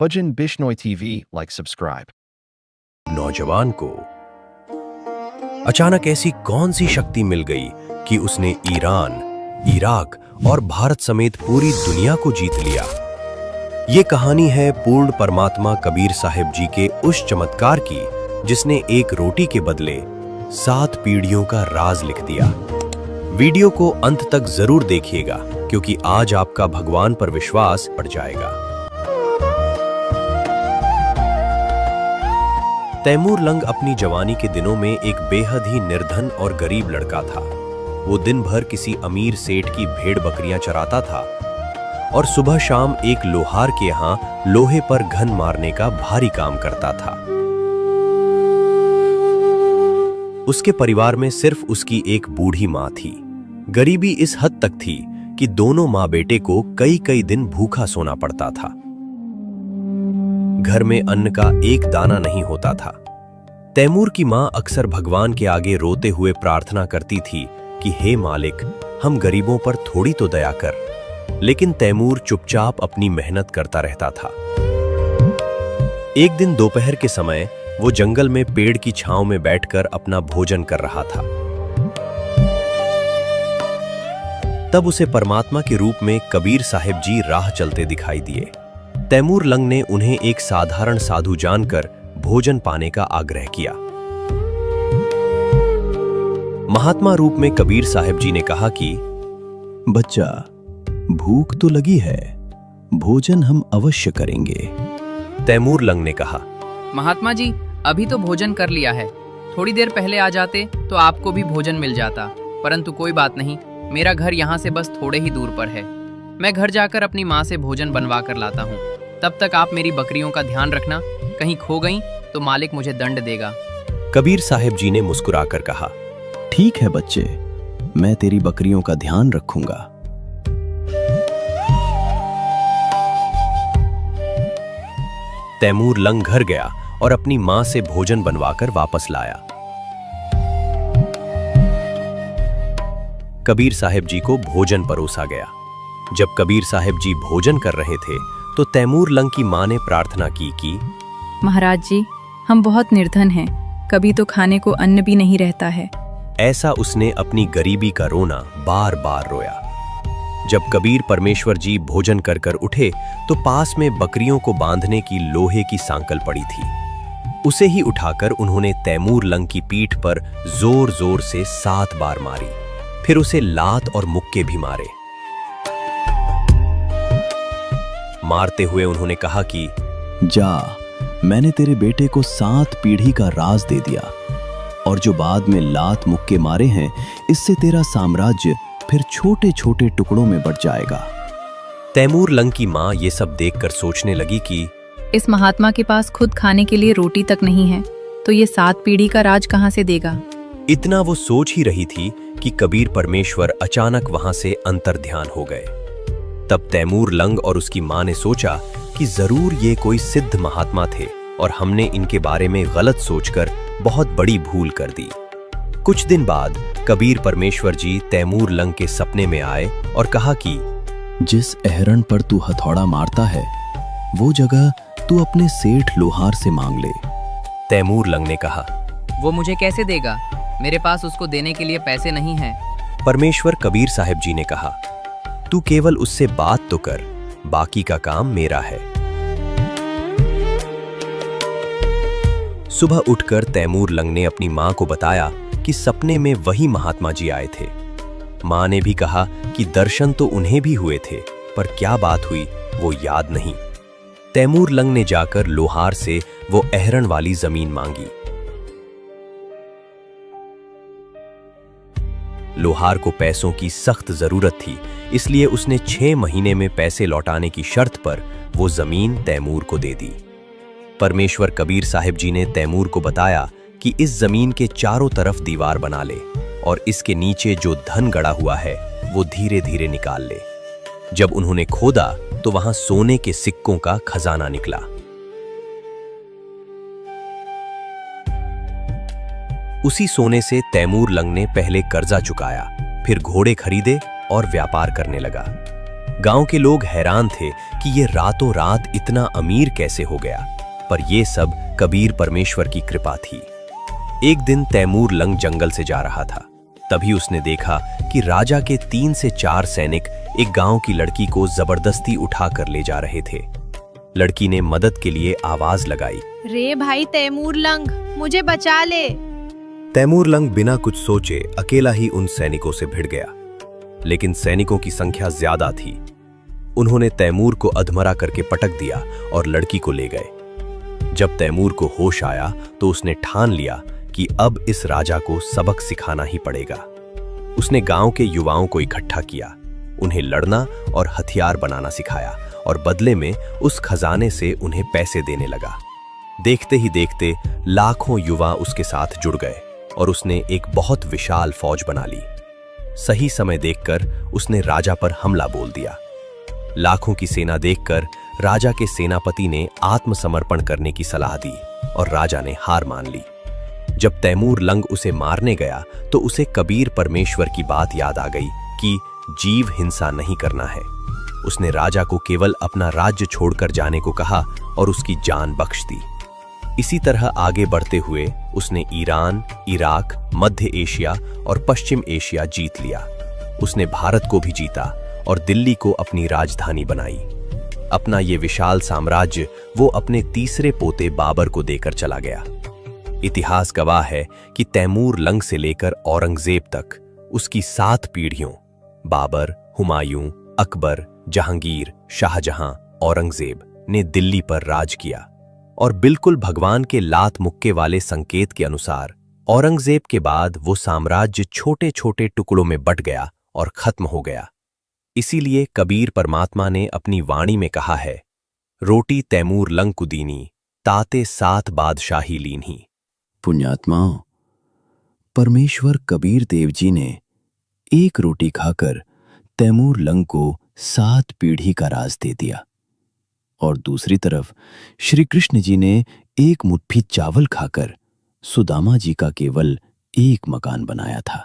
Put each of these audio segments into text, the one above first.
Bujin Bishnoi TV, like subscribe. नौजवान को अचानक ऐसी कौन सी शक्ति मिल गई कि उसने ईरान, इराक और भारत समेत पूरी दुनिया को जीत लिया। ये कहानी है पूर्ण परमात्मा कबीर साहिब जी के उस चमत्कार की जिसने एक रोटी के बदले 7 पीढ़ियों का राज लिख दिया। वीडियो को अंत तक जरूर देखिएगा क्योंकि आज आपका भगवान पर विश्वास बढ़ जाएगा। तैमूर लंग अपनी जवानी के दिनों में एक बेहद ही निर्धन और गरीब लड़का था। वो दिन भर किसी अमीर सेठ की भेड़ बकरियां चराता था और सुबह शाम एक लोहार के यहाँ लोहे पर घन मारने का भारी काम करता था। उसके परिवार में सिर्फ उसकी एक बूढ़ी माँ थी। गरीबी इस हद तक थी कि दोनों माँ बेटे को कई कई दिन भूखा सोना पड़ता था। घर में अन्न का एक दाना नहीं होता था। तैमूर की मां अक्सर भगवान के आगे रोते हुए प्रार्थना करती थी कि हे मालिक, हम गरीबों पर थोड़ी तो दया कर। लेकिन तैमूर चुपचाप अपनी मेहनत करता रहता था। एक दिन दोपहर के समय वो जंगल में पेड़ की छांव में बैठकर अपना भोजन कर रहा था। तब उसे परमात्मा के रूप में कबीर साहिब जी राह चलते दिखाई दिए। तैमूर लंग ने उन्हें एक साधारण साधु जानकर भोजन पाने का आग्रह किया। महात्मा रूप में कबीर साहिब जी ने कहा कि बच्चा, भूख तो लगी है, भोजन हम अवश्य करेंगे। तैमूर लंग ने कहा, महात्मा जी, अभी तो भोजन कर लिया है। थोड़ी देर पहले आ जाते तो आपको भी भोजन मिल जाता, परंतु कोई बात नहीं, मेरा घर यहाँ से बस थोड़े ही दूर पर है। मैं घर जाकर अपनी माँ से भोजन बनवा कर लाता हूँ। तब तक आप मेरी बकरियों का ध्यान रखना, कहीं खो गईं तो मालिक मुझे दंड देगा। कबीर साहिब जी ने मुस्कुराकर कहा, ठीक है बच्चे, मैं तेरी बकरियों का ध्यान रखूंगा। तैमूर लंग घर गया और अपनी माँ से भोजन बनवाकर वापस लाया। कबीर साहिब जी को भोजन परोसा गया। जब कबीर साहिब जी भोजन कर रहे थे तो तैमूर लंग की मां ने प्रार्थना की कि महाराज जी, हम बहुत निर्धन हैं, कभी तो खाने को अन्न भी नहीं रहता है। ऐसा उसने अपनी गरीबी का रोना बार बार रोया। जब कबीर परमेश्वर जी भोजन कर कर उठे तो पास में बकरियों को बांधने की लोहे की सांकल पड़ी थी। उसे ही उठाकर उन्होंने तैमूर लंग की पीठ पर जोर जोर से 7 बार मारी। फिर उसे लात और मुक्के भी मारे। मारते हुए उन्होंने कहा कि जा, मैंने तेरे बेटे को 7 पीढ़ी का राज दे दिया और जो बाद में लात मुक्के मारे हैं, इससे तेरा साम्राज्य फिर छोटे छोटे टुकड़ों में बढ़ जाएगा। तैमूर लंग की मां ये सब देखकर सोचने लगी कि इस महात्मा के पास खुद खाने के लिए रोटी तक नहीं है, तो ये 7 पीढ़ी का राज कहाँ से देगा। इतना वो सोच ही रही थी कि कबीर परमेश्वर अचानक वहां से अंतर्ध्यान हो गए। तब तैमूर लंग और उसकी मां ने सोचा कि जरूर ये कोई सिद्ध महात्मा थे और हमने इनके बारे में गलत सोचकर बहुत बड़ी भूल कर दी। कुछ दिन बाद कबीर परमेश्वर जी तैमूर लंग के सपने में आए और कहा कि जिस अहरण पर तू हथौड़ा मारता है, वो जगह तू अपने सेठ लोहार से मांग ले। तैमूर लंग ने कहा, वो मुझे कैसे देगा, मेरे पास उसको देने के लिए पैसे नहीं हैं। परमेश्वर कबीर साहिब जी ने कहा, तू केवल उससे बात तो कर, बाकी का काम मेरा है। सुबह उठकर तैमूर लंग ने अपनी मां को बताया कि सपने में वही महात्मा जी आए थे। मां ने भी कहा कि दर्शन तो उन्हें भी हुए थे, पर क्या बात हुई वो याद नहीं। तैमूर लंग ने जाकर लोहार से वो अहरण वाली जमीन मांगी। लोहार को पैसों की सख्त जरूरत थी, इसलिए उसने 6 महीने में पैसे लौटाने की शर्त पर वो जमीन तैमूर को दे दी। परमेश्वर कबीर साहिब जी ने तैमूर को बताया कि इस जमीन के चारों तरफ दीवार बना ले और इसके नीचे जो धन गड़ा हुआ है वो धीरे धीरे निकाल ले। जब उन्होंने खोदा तो वहां सोने के सिक्कों का खजाना निकला। उसी सोने से तैमूर लंग ने पहले कर्जा चुकाया, फिर घोड़े खरीदे और व्यापार करने लगा। गांव के लोग हैरान थे कि ये रातों रात इतना अमीर कैसे हो गया, पर यह सब कबीर परमेश्वर की कृपा थी। एक दिन तैमूर लंग जंगल से जा रहा था। तभी उसने देखा कि राजा के 3 से 4 सैनिक एक गांव की लड़की को जबरदस्ती उठाकर ले जा रहे थे। लड़की ने मदद के लिए आवाज लगाई, रे भाई तैमूर लंग, मुझे बचा ले। तैमूर लंग बिना कुछ सोचे अकेला ही उन सैनिकों से भिड़ गया, लेकिन सैनिकों की संख्या ज्यादा थी। उन्होंने तैमूर को अधमरा करके पटक दिया और लड़की को ले गए। जब तैमूर को होश आया तो उसने ठान लिया कि अब इस राजा को सबक सिखाना ही पड़ेगा। उसने गांव के युवाओं को इकट्ठा किया, उन्हें लड़ना और हथियार बनाना सिखाया और बदले में उस खजाने से उन्हें पैसे देने लगा। देखते ही देखते लाखों युवा उसके साथ जुड़ गए और उसने एक बहुत विशाल फौज बना ली। सही समय देखकर उसने राजा पर हमला बोल दिया। लाखों की सेना देखकर राजा के सेनापति ने आत्मसमर्पण करने की सलाह दी और राजा ने हार मान ली। जब तैमूर लंग उसे मारने गया तो उसे कबीर परमेश्वर की बात याद आ गई कि जीव हिंसा नहीं करना है। उसने राजा को केवल अपना राज्य छोड़कर जाने को कहा और उसकी जान बख्श दी। इसी तरह आगे बढ़ते हुए उसने ईरान, इराक, मध्य एशिया और पश्चिम एशिया जीत लिया। उसने भारत को भी जीता और दिल्ली को अपनी राजधानी बनाई। अपना ये विशाल साम्राज्य वो अपने तीसरे पोते बाबर को देकर चला गया। इतिहास गवाह है कि तैमूर लंग से लेकर औरंगजेब तक उसकी 7 पीढ़ियों बाबर, हुमायूं, अकबर, जहांगीर, शाहजहां, औरंगजेब ने दिल्ली पर राज किया। और बिल्कुल भगवान के लात मुक्के वाले संकेत के अनुसार औरंगजेब के बाद वो साम्राज्य छोटे छोटे टुकड़ों में बट गया और खत्म हो गया। इसीलिए कबीर परमात्मा ने अपनी वाणी में कहा है, रोटी तैमूर लंग को दीनी, ताते 7 बादशाही लीन्ही। पुण्यात्माओं, परमेश्वर कबीर देव जी ने एक रोटी खाकर तैमूर लंग को 7 पीढ़ी का राज दे दिया और दूसरी तरफ श्री कृष्ण जी ने एक मुट्ठी चावल खाकर सुदामा जी का केवल एक मकान बनाया था।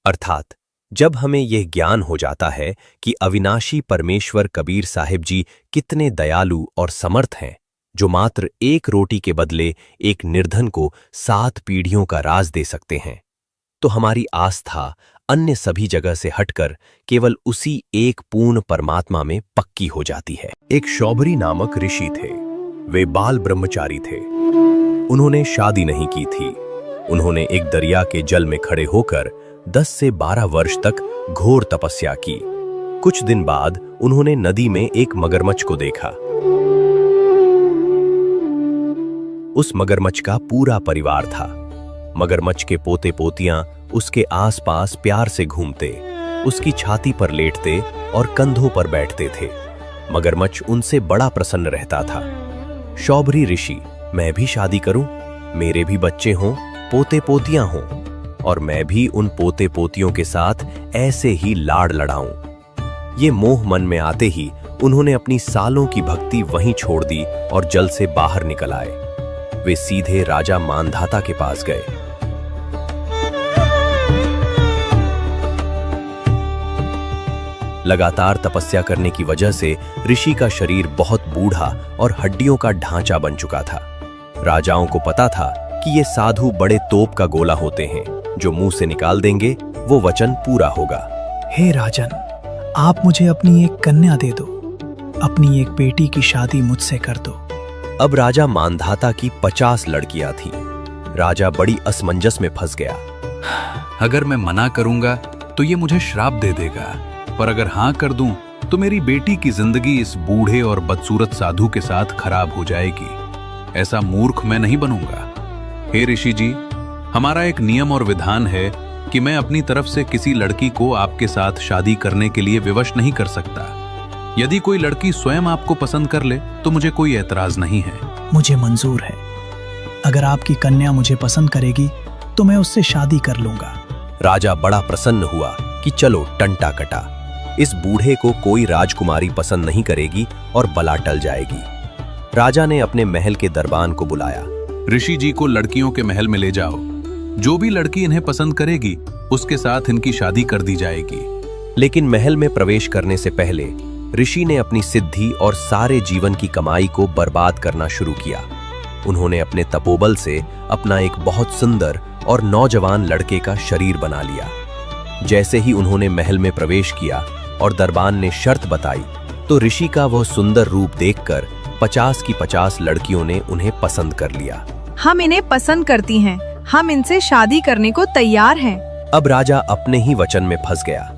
अर्थात जब हमें यह ज्ञान हो जाता है कि अविनाशी परमेश्वर कबीर साहिब जी कितने दयालु और समर्थ हैं, जो मात्र एक रोटी के बदले एक निर्धन को 7 पीढ़ियों का राज दे सकते हैं, तो हमारी आस्था अन्य सभी जगह से हटकर केवल उसी एक पूर्ण परमात्मा में पक्की हो जाती है। एक शौभरी नामक ऋषि थे। वे बाल ब्रह्मचारी थे। उन्होंने शादी नहीं की थी। उन्होंने एक दरिया के जल में खड़े होकर 10 से 12 वर्ष तक घोर तपस्या की। कुछ दिन बाद उन्होंने नदी में एक मगरमच्छ को देखा। उस मगरमच्छ का पूरा परिवार था। मगरमच्छ के पोते पोतियां उसके आसपास प्यार से घूमते, उसकी छाती पर लेटते और कंधों पर बैठते थे। मगरमच्छ उनसे बड़ा प्रसन्न रहता था। शौभरी ऋषि, मैं भी शादी करूं, मेरे भी बच्चे हों, पोते पोतियां हों, और मैं भी उन पोते पोतियों के साथ ऐसे ही लाड़ लड़ाऊं। ये मोह मन में आते ही उन्होंने अपनी सालों की भक्ति वहीं छोड़ दी और जल से बाहर निकल आए। वे सीधे राजा मानधाता के पास गए। लगातार तपस्या करने की वजह से ऋषि का शरीर बहुत बूढ़ा और हड्डियों का ढांचा बन चुका था। राजाओं को पता था कि ये साधु बड़े तोप का गोला होते हैं, जो मुंह से निकाल देंगे वो वचन पूरा होगा। हे राजन, आप मुझे अपनी एक कन्या दे दो, अपनी एक बेटी की शादी मुझसे कर दो। अब राजा मानधाता की 50 लड़कियां थीं। राजा बड़ी असमंजस में फंस गया। अगर मैं मना करूंगा तो ये मुझे श्राप दे देगा, पर अगर हाँ कर दूं तो मेरी बेटी की जिंदगी इस बूढ़े और बदसूरत साधु के साथ खराब हो जाएगी। ऐसा मूर्ख मैं नहीं बनूंगा। हे ऋषि जी, हमारा एक नियम और विधान है कि मैं अपनी तरफ से किसी लड़की को आपके साथ शादी करने के लिए विवश नहीं कर सकता। यदि कोई लड़की स्वयं आपको पसंद कर ले तो मुझे कोई ऐतराज नहीं है। मुझे मंजूर है। अगर आपकी कन्या मुझे पसंद करेगी तो मैं उससे शादी कर लूंगा। राजा बड़ा प्रसन्न हुआ कि चलो टंटा कटा, इस बूढ़े को कोई राजकुमारी पसंद नहीं करेगी और बला टल जाएगी। राजा ने अपने महल के दरबान को बुलाया। ऋषि जी को लड़कियों के महल में ले जाओ। जो भी लड़की इन्हें पसंद करेगी उसके साथ इनकी शादी कर दी जाएगी। लेकिन महल में प्रवेश करने से पहले ऋषि ने अपनी सिद्धि और सारे जीवन की कमाई को बर्बाद करना शुरू किया। उन्होंने अपने तपोबल से अपना एक बहुत सुंदर और नौजवान लड़के का शरीर बना लिया। जैसे ही उन्होंने महल में प्रवेश किया और दरबान ने शर्त बताई, तो ऋषि का वह सुंदर रूप देखकर 50 की 50 लड़कियों ने उन्हें पसंद कर लिया। हम इन्हें पसंद करती हैं, हम इनसे शादी करने को तैयार हैं। अब राजा अपने ही वचन में फंस गया।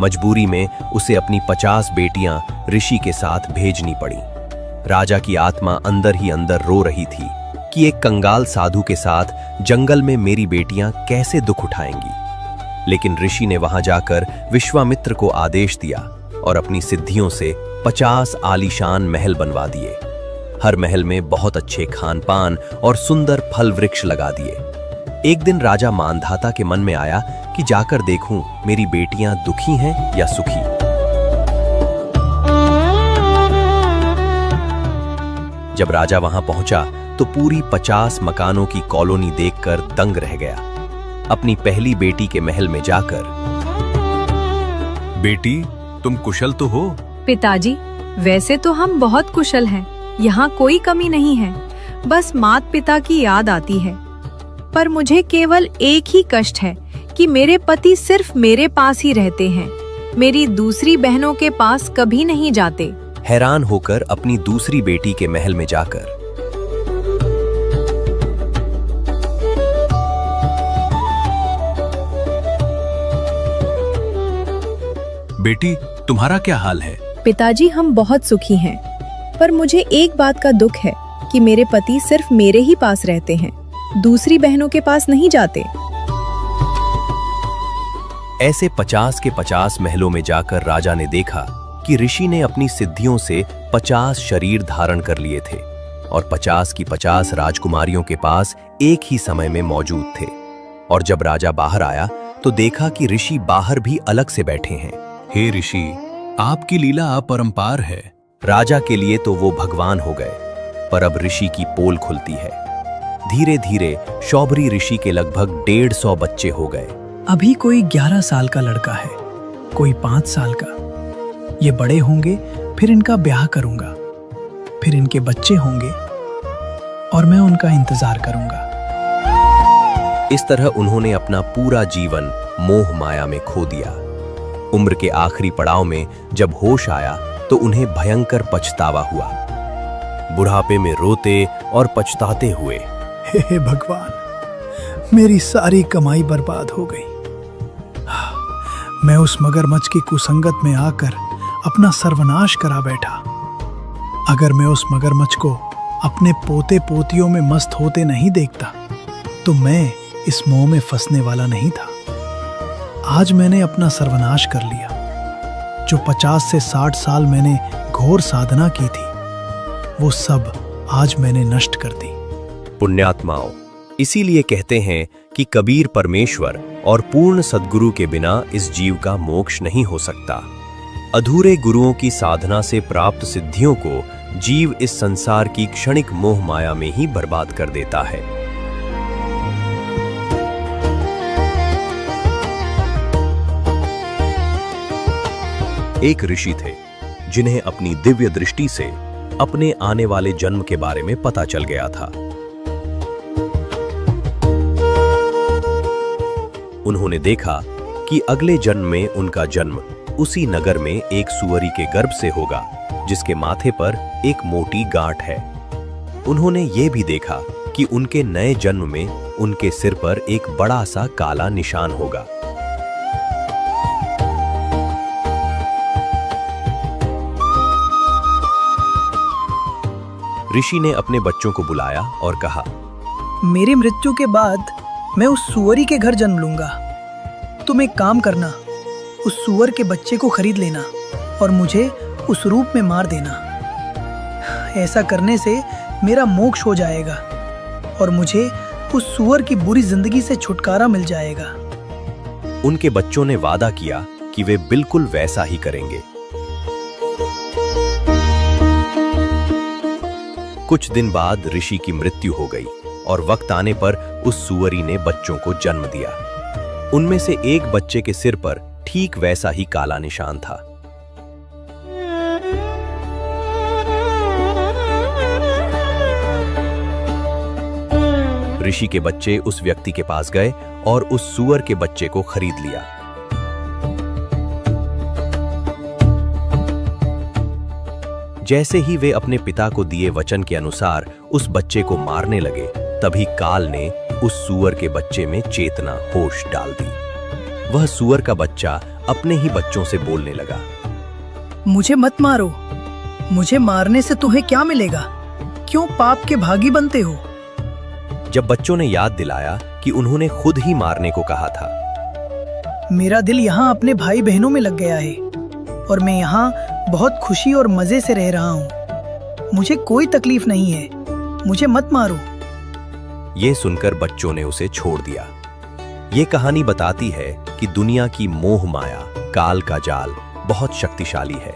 मजबूरी में उसे अपनी 50 बेटियां ऋषि के साथ भेजनी पड़ी। राजा की आत्मा अंदर ही अंदर रो रही थी कि एक कंगाल साधु के साथ जंगल में मेरी बेटियां कैसे दुख उठाएंगी। लेकिन ऋषि ने वहां जाकर विश्वामित्र को आदेश दिया और अपनी सिद्धियों से 50 आलीशान महल बनवा दिए। हर महल में बहुत अच्छे खान पान और सुंदर फल वृक्ष लगा दिए। एक दिन राजा मानधाता के मन में आया कि जाकर देखूं मेरी बेटियां दुखी हैं या सुखी। जब राजा वहां पहुंचा तो पूरी 50 मकानों की कॉलोनी देखकर दंग रह गया। अपनी पहली बेटी के महल में जाकर, बेटी, तुम कुशल तो हो? पिताजी, वैसे तो हम बहुत कुशल हैं, यहाँ कोई कमी नहीं है, बस माता पिता की याद आती है। पर मुझे केवल एक ही कष्ट है कि मेरे पति सिर्फ मेरे पास ही रहते हैं, मेरी दूसरी बहनों के पास कभी नहीं जाते। हैरान होकर अपनी दूसरी बेटी के महल में जाकर, बेटी, तुम्हारा क्या हाल है? पिताजी, हम बहुत सुखी हैं, पर मुझे एक बात का दुख है कि मेरे पति सिर्फ मेरे ही पास रहते हैं, दूसरी बहनों के पास नहीं जाते। ऐसे 50 के 50 महलों में जाकर राजा ने देखा कि ऋषि ने अपनी सिद्धियों से 50 शरीर धारण कर लिए थे और 50 की 50 राजकुमारियों के पास एक ही समय में मौजूद थे। और जब राजा बाहर आया तो देखा कि ऋषि बाहर भी अलग से बैठे हैं। हे ऋषि, आपकी लीला अपरंपार है। राजा के लिए तो वो भगवान हो गए, पर अब ऋषि की पोल खुलती है। धीरे धीरे शौबरी ऋषि के लगभग 150 बच्चे हो गए। अभी कोई 11 साल का लड़का है, कोई 5 साल का। ये बड़े होंगे, फिर इनका ब्याह करूंगा, फिर इनके बच्चे होंगे और मैं उनका इंतजार करूंगा। इस तरह उन्होंने अपना पूरा जीवन मोह माया में खो दिया। उम्र के आखिरी पड़ाव में जब होश आया तो उन्हें भयंकर पछतावा हुआ। बुढ़ापे में रोते और पछताते हुए, हे भगवान, मेरी सारी कमाई बर्बाद हो गई। मैं उस मगरमच्छ की कुसंगत में आकर अपना सर्वनाश करा बैठा। अगर मैं उस मगरमच्छ को अपने पोते पोतियों में मस्त होते नहीं देखता तो मैं इस मोह में फंसने वाला नहीं था। आज मैंने अपना सर्वनाश कर लिया। जो 50 से 60 साल मैंने घोर साधना की थी, वो सब आज मैंने नष्ट कर दी। पुण्यात्माओं, इसीलिए कहते हैं कि कबीर परमेश्वर और पूर्ण सद्गुरु के बिना इस जीव का मोक्ष नहीं हो सकता। अधूरे गुरुओं की साधना से प्राप्त सिद्धियों को जीव इस संसार की क्षणिक मोह माया में ही बर्बाद कर देता है। एक ऋषि थे जिन्हें अपनी दिव्य दृष्टि से अपने आने वाले जन्म के बारे में पता चल गया था। उन्होंने देखा कि अगले जन्म में उनका जन्म उसी नगर में एक सुअरी के गर्भ से होगा जिसके माथे पर एक मोटी गांठ है। उन्होंने ये भी देखा कि उनके नए जन्म में उनके सिर पर एक बड़ा सा काला निशान होगा। ऋषि ने अपने बच्चों को बुलाया और कहा, मेरी मृत्यु के बाद मैं उस सुअरी के घर जन्म लूंगा। तुम एक काम करना, उस सुअर के बच्चे को खरीद लेना और मुझे उस रूप में मार देना। ऐसा करने से मेरा मोक्ष हो जाएगा और मुझे उस सुअर की बुरी जिंदगी से छुटकारा मिल जाएगा। उनके बच्चों ने वादा किया कि वे बिल्कुल वैसा ही करेंगे। कुछ दिन बाद ऋषि की मृत्यु हो गई और वक्त आने पर उस सुअरी ने बच्चों को जन्म दिया। उनमें से एक बच्चे के सिर पर ठीक वैसा ही काला निशान था। ऋषि के बच्चे उस व्यक्ति के पास गए और उस सूअर के बच्चे को खरीद लिया। जैसे ही वे अपने पिता को दिए वचन के अनुसार उस बच्चे को मारने लगे, तभी काल ने उस सूअर के बच्चे में चेतना, होश डाल दी। वह सूअर का बच्चा अपने ही बच्चों से बोलने लगा, मुझे मत मारो, मुझे मारने से तुम्हें क्या मिलेगा? क्यों पाप के भागी बनते हो? जब बच्चों ने याद दिलाया कि उन्होंने खुद ही मारने को कहा था। मेरा दिल यहाँ अपने भाई बहनों में लग गया है और मैं यहाँ बहुत खुशी और मजे से रह रहा हूँ। मुझे कोई तकलीफ नहीं है, मुझे मत मारो। ये सुनकर बच्चों ने उसे छोड़ दिया। ये कहानी बताती है कि दुनिया की मोह माया, काल का जाल बहुत शक्तिशाली है।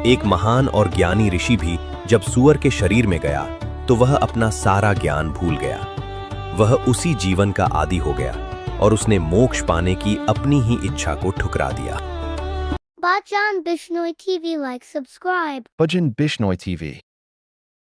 एक महान और ज्ञानी ऋषि भी जब सूअर के शरीर में गया तो वह अपना सारा ज्ञान भूल गया। वह उसी जीवन का आदी हो गया और उसने मोक्ष पाने की अपनी ही इच्छा को ठुकरा दिया। Bhajan Bishnoi TV, like, subscribe. Bhajan Bishnoi TV